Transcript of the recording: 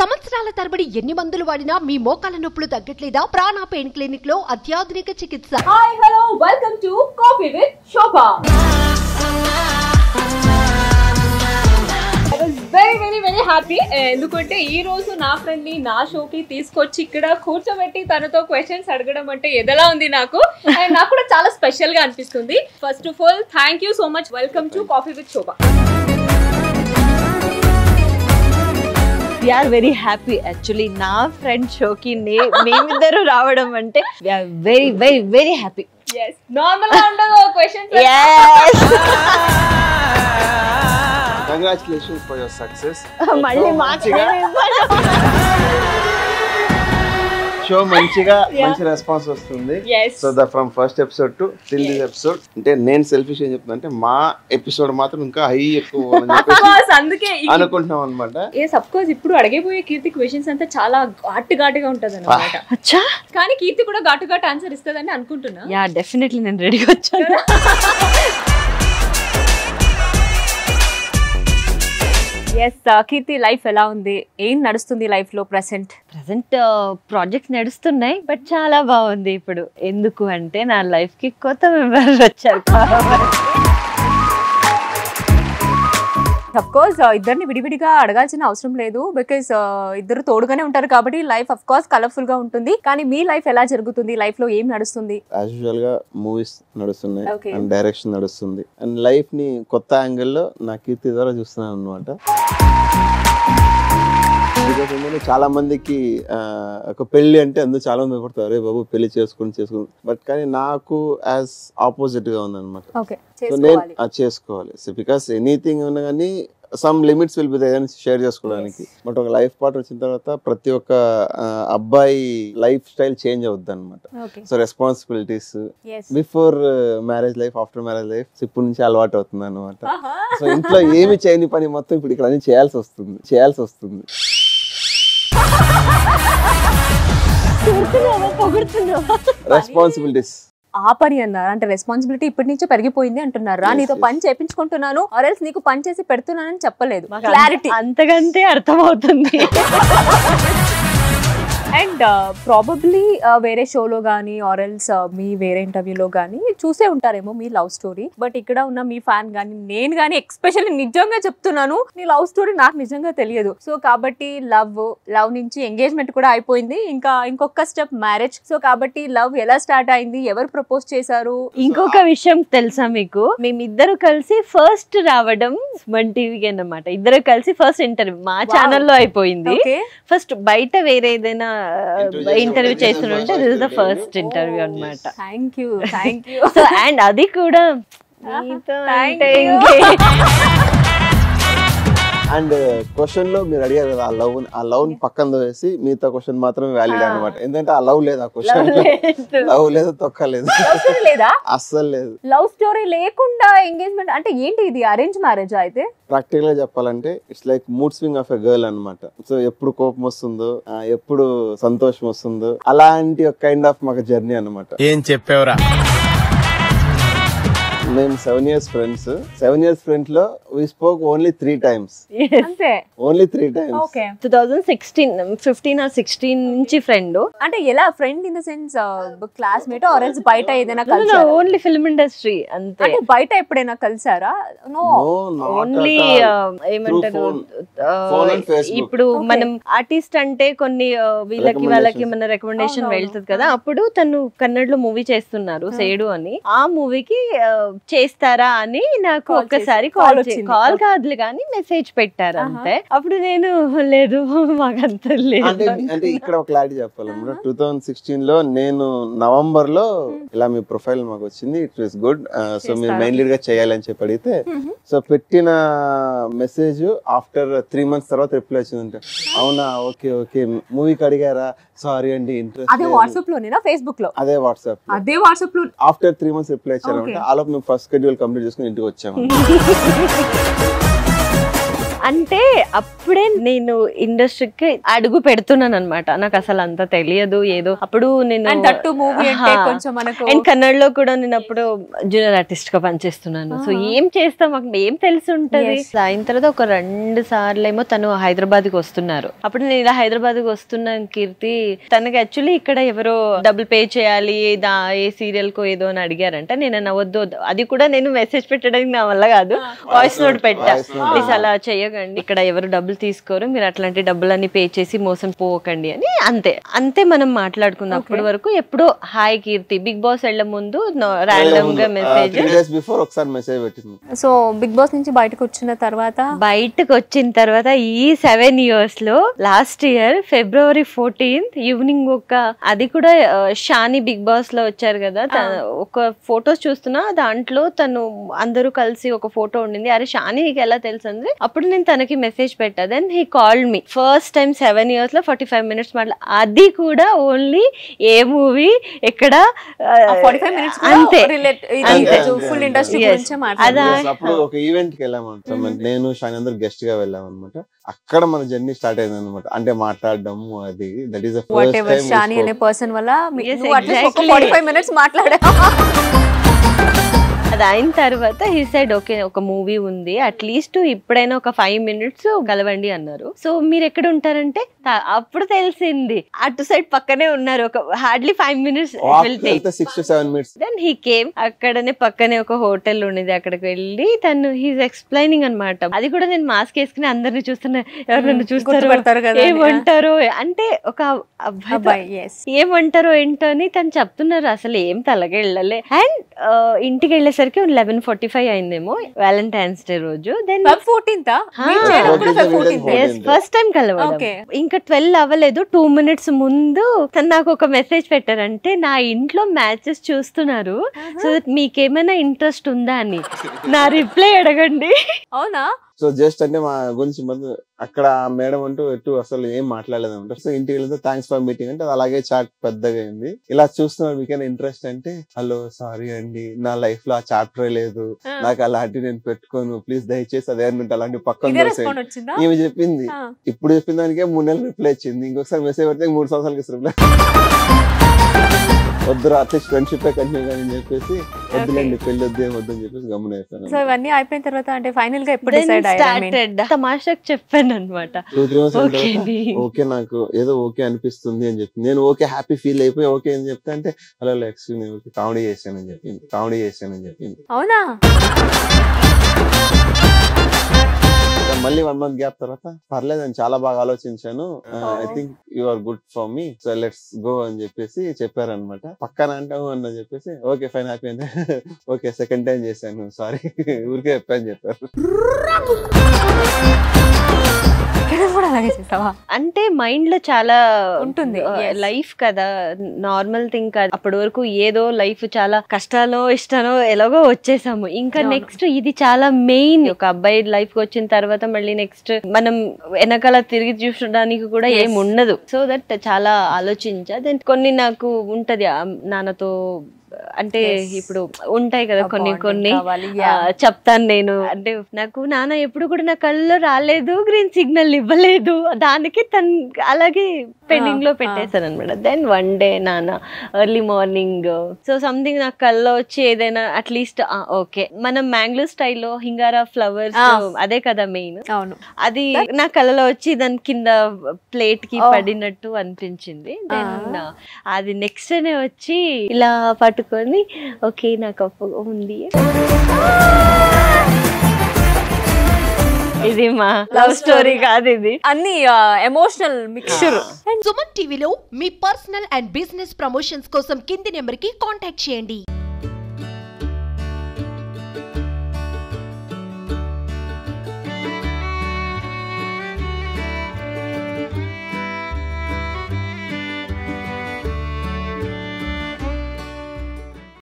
సంవత్సరాల తరబడి ఎన్ని మందులు వాడినా మీ మోకాల నొప్పులు తగ్గట్లేదా? ప్రాణ పెయిన్ క్లినిక్ లో అత్యాధునిక చికిత్స. Hi hello welcome to coffee with Shobha. I was very happy ఎందుకంటే ఈ రోజు నా ఫ్రెండ్ ని నా షోకి తీసుకొచ్చి ఇక్కడ కూర్చోబెట్టి తనతో క్వశ్చన్స్ అడగడం అంటే ఎదలా ఉంది నాకు. అండ్ నాకు కూడా చాలా స్పెషల్ గా అనిపిస్తుంది. First of all thank you so much. Welcome to coffee with Shobha. We are very happy actually. నా ఫ్రెండ్ షోకి మేమిద్దరు రావడం అంటే we are very happy. Yes, normal గా ఉండదు questions. Yes. Congratulations for your success. మళ్ళీ show మంచి response వస్తుంది. So the from first episode to till this episode అంటే నేను సెల్ఫిష్ ఏం చెప్తున్నా అంటే మా ఎపిసోడ్ మాత్రం ఇంకా హై ఎక్కువ అందుకే అనుకుంటున్నాం అనమాట. అఫ్ కోర్స్ ఇప్పుడు అడిగిపోయే కీర్తి క్వశ్చన్స్ అంతా చాలా ఘాటుగా ఉంటది అన్నమాట. కానీ కీర్తి కూడా ఘాటు ఆన్సర్ ఇస్తుందని అనుకుంటున్నా. యా డెఫినెట్లీ నేను రెడీగా వచ్చాను. ఎస్ కీర్తి లైఫ్ ఎలా ఉంది? ఏం నడుస్తుంది లైఫ్ లో? ప్రెసెంట్ ప్రాజెక్ట్స్ నడుస్తున్నాయి బట్ చాలా బాగుంది ఇప్పుడు. ఎందుకు అంటే నా లైఫ్ కి కొత్త మెంబర్ వచ్చారు. అఫ్ కోర్స్ ఇద్దరిని విడివిడిగా అడగాల్సిన అవసరం లేదు. బికాస్ ఇద్దరు తోడుగానే ఉంటారు కాబట్టి లైఫ్ అఫ్ కోర్స్ కలర్ఫుల్ గా ఉంటుంది. కానీ మీ లైఫ్ ఎలా జరుగుతుంది? లైఫ్ లో ఏం నడుస్తుంది? యాజ్ యూజువల్ గా మూవీస్ నడుస్తున్నాయి అండ్ డైరెక్షన్ నడుస్తుంది అండ్ లైఫ్ ని కొత్త యాంగిల్ లో నా కీర్తి ద్వారా చూస్తున్నాను అనమాట. చాలా మందికి ఒక పెళ్లి అంటే అందుకు చాలా మంది పడతారు, అరే బాబు పెళ్లి చేసుకుని బట్ కానీ నాకు యాజ్ ఆపోజిట్ గా ఉంది అనమాట. సో నేను అది చేసుకోవాలి. సో బికాస్ ఎనీథింగ్ ఉన్నా కానీ some limits will be there share చేసుకోవడానికి. బట్ ఒక లైఫ్ పార్ట్నర్ వచ్చిన తర్వాత ప్రతి ఒక్క అబ్బాయి లైఫ్ స్టైల్ చేంజ్ అవుద్ది అనమాట. So responsibilities before marriage life, after marriage life ఇప్పటి నుంచి అలవాటు అవుతుంది అనమాట. సో ఇంట్లో ఏమి చేయని పని మొత్తం ఇప్పుడు ఇక్కడ అన్ని చేయాల్సి వస్తుంది. రెస్పాన్సిబిలిటీస్ ఆ పని అన్నారు అంటే రెస్పాన్సిబిలిటీ ఇప్పటి నుంచే పెరిగిపోయింది అంటున్నారా? నీతో పని చేయించుకుంటున్నాను ఆర్ఎల్స్ నీకు పని చేసి పెడుతున్నానని చెప్పలేదు. క్లారిటీ అంతకంటే అర్థం అవుతుంది. అండ్ ప్రాబబ్లీ వేరే షోలో కానీ ఆర్ఎల్స్ మీ వేరే ఇంటర్వ్యూలో కానీ చూసే ఉంటారేమో మీ లవ్ స్టోరీ. బట్ ఇక్కడ ఉన్న మీ ఫ్యాన్ కానీ నేను కానీ ఎక్స్పెషల్లీ నిజంగా చెప్తున్నాను, నీ లవ్ స్టోరీ నాకు నిజంగా తెలియదు. సో కాబట్టి లవ్ నుంచి ఎంగేజ్మెంట్ కూడా అయిపోయింది, ఇంకొక స్టెప్ మ్యారేజ్. సో కాబట్టి లవ్ ఎలా స్టార్ట్ అయింది? ఎవరు ప్రపోజ్ చేశారు? ఇంకొక విషయం తెలుసా మీకు? మేమిద్దరు కలిసి ఫస్ట్ రావడం సుమన్ టీవీకి అన్నమాట. ఇద్దరు కలిసి ఫస్ట్ ఇంటర్వ్యూ మా ఛానల్లో అయిపోయింది. ఫస్ట్ బయట వేరే ఏదైనా ఇంటర్వ్యూ చేస్తుంటే this is the first interview అన్నమాట. Thank you. సో అండ్ అది కూడా అండ్ క్వశ్చన్ లో మీరు అడిగారు కదా ఆ లవ్ పక్కన వేసి మిగతా క్వశ్చన్ మాత్రమే వ్యాలిడ్ అనమాట. ఎందుకంటే ఆ లవ్ లేదు, ఆ క్వశ్చన్ లవ్ లేదు, తొక్కలేదు, అస్సలు లేదు. లవ్ స్టోరీ లేకుండా ఎంగేజ్మెంట్ అంటే ఏంటి? ఇది అరేంజ్ మ్యారేజ్ అయితే? ప్రాక్టికల్ గా చెప్పాలంటే it's like mood swing of a girl అనమాట. సో ఎప్పుడు కోపం వస్తుందో, ఎప్పుడు సంతోషం వస్తుందో అలాంటి ఒక కైండ్ ఆఫ్ మాకు జర్నీ అనమాట. ఏం చెప్పేవరా? మేము 7 years ఫ్రెండ్స్. 7 years ఫ్రెండ్స్ లో we spoke only 3 times. అంతే, ఓన్లీ 3 times. ఓకే. 2015 or 16 నుంచి ఫ్రెండ్. అంటే ఎలా friend in the sense classmate or else బయట ఏదైనా కలిసారా? ఓన్లీ ఫిల్మ్ ఇండస్ట్రీ అంతే. అంటే బయట ఎప్పుడైనా కలిసారా? నో, ఓన్లీ ఏమంటారు ఇప్పుడు మనం ఆర్టిస్ట్ అంటే కొన్ని వాళ్ళకి మన రికమెండేషన్ వెళ్తుంది కదా. అప్పుడు తను కన్నడలో మూవీ చేస్తున్నారు సేడు అని. ఆ మూవీకి చేస్తారా అని నాకు ఒక్కసారి కాల్ కాదులే కానీ మెసేజ్ పెట్టారు అంతే. అప్పుడు నేను లేదు మాకంత లేదు అంటే ఇక్కడ ఒక క్లారిటీ చెప్పాలన్నమాట. 2016 లో నేను నవంబర్ లో ఇలా మీ ప్రొఫైల్ మాకు వచ్చింది, ఇట్ వాస్ గుడ్, సో మీరు మెయిన్ లీడ్ గా చేయాలని చెప్పి అడిగితే సో పెట్టిన మెసేజ్ ఆఫ్టర్ 3 months తర్వాత రిప్లై వచ్చిందంటే అవునా ఓకే మూవీకి అడిగారా, సారీ అండి ఇంట్రెస్ట్. అదే వాట్సాప్ లోనేనా ఫేస్బుక్ లో? అదే వాట్సాప్ లో ఆఫ్టర్ 3 months రిప్లై ఇచ్చారంటే ఆలోపు మేము ఫస్ట్ షెడ్యూల్ కంప్లీట్ చేసుకుని ఇంటికి వచ్చాము. అంటే అప్పుడే నేను ఇండస్ట్రీకి అడుగు పెడుతున్నాను అనమాట. నాకు అసలు అంత తెలియదు ఏదో. అప్పుడు నేను అండ్ కన్నడలో కూడా నేను అప్పుడు జూనియర్ ఆర్టిస్ట్ గా పనిచేస్తున్నాను. సో ఏం చేస్తాం, మాకు ఏం తెలిసి ఉంటది. అయిన తర్వాత ఒక 2 సార్లు ఏమో తను హైదరాబాద్ కి వస్తున్నారు. అప్పుడు నేను ఇలా హైదరాబాద్ కి వస్తున్నాను కీర్తి, తనకి యాక్చువల్లీ ఇక్కడ ఎవరో డబ్బులు పే చేయాలి ఏ సీరియల్ కో ఏదో అని అడిగారంట. నేను నవ్వద్దు, అది కూడా నేను మెసేజ్ పెట్టడానికి నా వల్ల కాదు, వాయిస్ నోట్ పెట్టా. ప్లీజ్ అలా చెయ్యకండి, ఇక్కడ ఎవరు డబ్బులు తీసుకోరు, మీరు అట్లాంటి డబ్బులన్నీ పే చేసి మోసం పోకండి అని. అంతే మనం మాట్లాడుకున్నాం. అప్పటి వరకు ఎప్పుడో హాయ్ కీర్తి, బిగ్ బాస్ వెళ్ళే ముందు రాండమ్ గా మెసేజ్. సో బిగ్ బాస్ నుంచి బయటకు వచ్చిన తర్వాత ఈ 7 years లో last year February 14th evening అది కూడా షాని బిగ్ బాస్ లో వచ్చారు కదా, ఒక ఫొటోస్ చూస్తున్నా, దాంట్లో తను అందరూ కలిసి ఒక ఫోటో ఉండింది. అరే షాని నీకు ఎలా తెలుసు అంటే అప్పుడు నేను తనకి మెసేజ్ పెట్టా. Then he called me first time 7 years లో 45 minutes అది కూడా ఓన్లీ ఏ మూవీ ఎక్కడ 45 minutes అంతే. ఫుల్ ఇండస్ట్రీ గురించి అప్పుడు ఒక ఈవెంట్ కి వెళ్ళామంట, నేను షాని అందరూ గెస్ట్ గా వెళ్ళాం అనమాట. అక్కడ మన జర్నీ స్టార్ట్ అయింది అనమాట. అంటే మాట్లాడడం అది that is the first time Shani అనే పర్సన్ వల్ల 45 minutes మాట్లాడా. అది అయిన తర్వాత హీ సైడ్ ఓకే ఒక మూవీ ఉంది, అట్లీస్ట్ ఇప్పుడైనా ఒక 5 minutes కలవండి అన్నారు. సో మీరు ఎక్కడ ఉంటారంటే అప్పుడు తెలిసింది అటు సైడ్ పక్కనే ఉన్నారు, ఒక హార్డ్లీ 5 minutes వెళ్తే 6 to 7 minutes. Then he came, అక్కడనే పక్కనే ఒక హోటల్ ఉండేది, అక్కడికి వెళ్ళి తను హీస్ ఎక్స్ప్లెయినింగ్ అనమాట. అది కూడా నేను మాస్క్ వేసుకుని అందరిని చూస్తున్నా, ఎవరు నన్ను చూస్తారు ఏమంటారో అంటే ఒక అబ్బాయి ఏమంటారో ఏంటో అని తను చెప్తున్నారు. అసలు ఏం తలకెళ్ళలే. అండ్ ఇంటికి వెళ్ళేసరికి 11:45 అయిందేమో, వ్యాలంటైన్స్ డే రోజు. దెన్ ఫస్ట్ టైం కలవడం. ఇంకా 12 అవ్వలేదు, 2 minutes ముందు తను నాకు ఒక మెసేజ్ పెట్టారంటే నా ఇంట్లో మ్యాచెస్ చూస్తున్నారు, సో మీకేమైనా ఇంట్రెస్ట్ ఉందా అని. నా రిప్లై అడగండి. అవునా? సో జస్ట్ అంటే మా గురించి అక్కడ మేడం అంటూ అసలు ఏం మాట్లాడలేదంట. సో ఇంటికి వెళ్తే థ్యాంక్స్ ఫర్ మీటింగ్ అంటే అలాగే చాట్ పెద్దగా అయింది. ఇలా చూస్తున్నారు మీకైనా ఇంట్రెస్ట్ అంటే, హలో సారీ అండి నా లైఫ్ లో ఆ చాప్టరే లేదు, నాకు అలాంటి నేను పెట్టుకోను, ప్లీజ్ దయచేసి అదే అంటే అలాంటి పక్కన ఈమె చెప్పింది. ఇప్పుడు చెప్పిన దానికే 3 నెలలు రిప్లై ఇచ్చింది. ఇంకొకసారి మెసేజ్ పెడితే 3 సంవత్సరాలకి రిప్లై. వద్దురా అట్లీస్ట్ ఫ్రెండ్షిప్ కంటిన్యూ కానీ అని చెప్పేసి వద్దులేండి పెళ్లి వద్దు ఏమొద్దని చెప్పేసి గమనిస్తాను. సో ఇవన్నీ అయిపోయిన తర్వాత అంటే ఫైనల్ గా ఎప్పుడు డిసైడ్ అయ్యారు? తమాషాకి చెప్పాను అనమాట, 2-3 months ఓకే నాకు ఏదో ఓకే అనిపిస్తుంది అని చెప్పి నేను ఓకే హ్యాపీ ఫీల్ అయిపోయి ఓకే అని చెప్తా అంటే హలో ఎక్స్క్యూజ్ కామెడీ చేశానని చెప్పింది. అవునా? మళ్ళీ 1 month గ్యాప్ తర్వాత పర్లేదు అని చాలా బాగా ఆలోచించాను, I think you are good for me, so let's go అని చెప్పేసి చెప్పారనమాట. పక్కన అంటావు అని చెప్పేసి ఓకే ఫైన్ హ్యాపీ అంటే ఓకే సెకండ్ టైం చేశాను సారీ ఊరికే చెప్పాను చెప్పారు. అంటే మైండ్ లో చాలా ఉంటుంది, లైఫ్ కదా నార్మల్ థింగ్ కాదు. అప్పటి వరకు ఏదో లైఫ్ చాలా కష్టాలో ఇష్టానో ఎలాగో వచ్చేసాము. ఇంకా నెక్స్ట్ ఇది చాలా మెయిన్. ఒక అబ్బాయి లైఫ్ కి వచ్చిన తర్వాత మళ్ళీ నెక్స్ట్ మనం వెనకాల తిరిగి చూడడానికి కూడా ఏం ఉండదు. సో దట్ చాలా ఆలోచించా. దెన్ కొన్ని నాకు ఉంటది నాన్నతో అంటే ఇప్పుడు ఉంటాయి కదా కొన్ని చెప్తాను నేను. అంటే నాకు నాన్న ఎప్పుడు కూడా నా కళ్ళలో రాలేదు, గ్రీన్ సిగ్నల్ ఇవ్వలేదు, దానికి తను అలాగే పెండింగ్ లో పెట్టేశాను అనమాట. దెన్ వన్ డే నాన్న ఎర్లీ మార్నింగ్ సో సంథింగ్ నాకు కళ్ళలో వచ్చి ఏదైనా అట్లీస్ట్ ఓకే మనం మ్యాంగ్లూర్ స్టైల్లో హింగారా ఫ్లవర్స్ అదే కదా మెయిన్, అది నా కళ్ళలో వచ్చి దాని కింద ప్లేట్ కి పడినట్టు అనిపించింది. దెన్ అది నెక్స్ట్ డే వచ్చి ఇలా పట్టుకొని ఓకే నాకు ఉంది. ఇది మా లవ్ స్టోరీ కాదు, ఇది అన్ని ఎమోషనల్ మిక్స్చర్. సుమన్ టీవీలో మీ పర్సనల్ అండ్ బిజినెస్ ప్రమోషన్స్ కోసం కింది నెంబర్ కి కాంటాక్ట్ చేయండి.